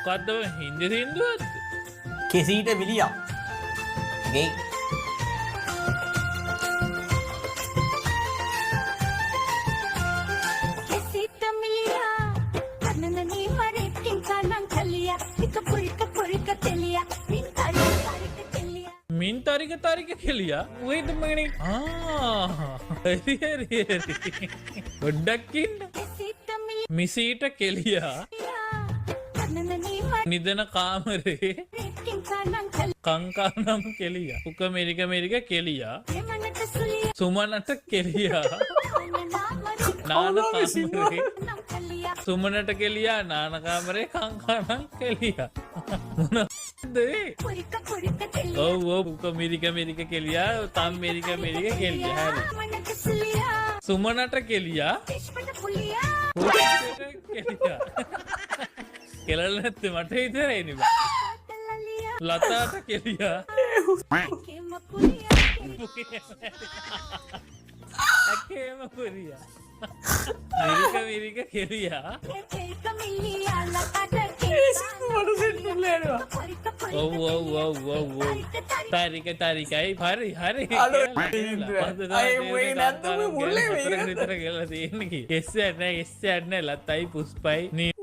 මොකද්ද හින්දි සින්දුවක්ද? කෙසීට විලියම්. ගේ. මින් තරික කෙලියා වේද මගනේ හරි හරි හරි ගොඩක් ඉන්න මිසීට කෙලියා නිදන කාමරේ කංකානම් කෙලියා උක මෙරික කෙලියා සුමනට කෙලියා නාන කාමරේ සුමනට කෙලියා නාන කාමරේ කංකානම් කෙලියා මොනවද ඔව් උක මෙරික කෙලියා තම් මෙරික කෙලියා හරි සුමනට කෙලියා කෙලියා කෙලල් නැත්තේ මට විතරයි නේ ලතාට කෙලියා අකේම පුරියා මෙරික කෙලියා ඔව් තාරිකයි හරි විතර කියලා තියෙන්නේ එස් නෑ ලතයි පුස්පයි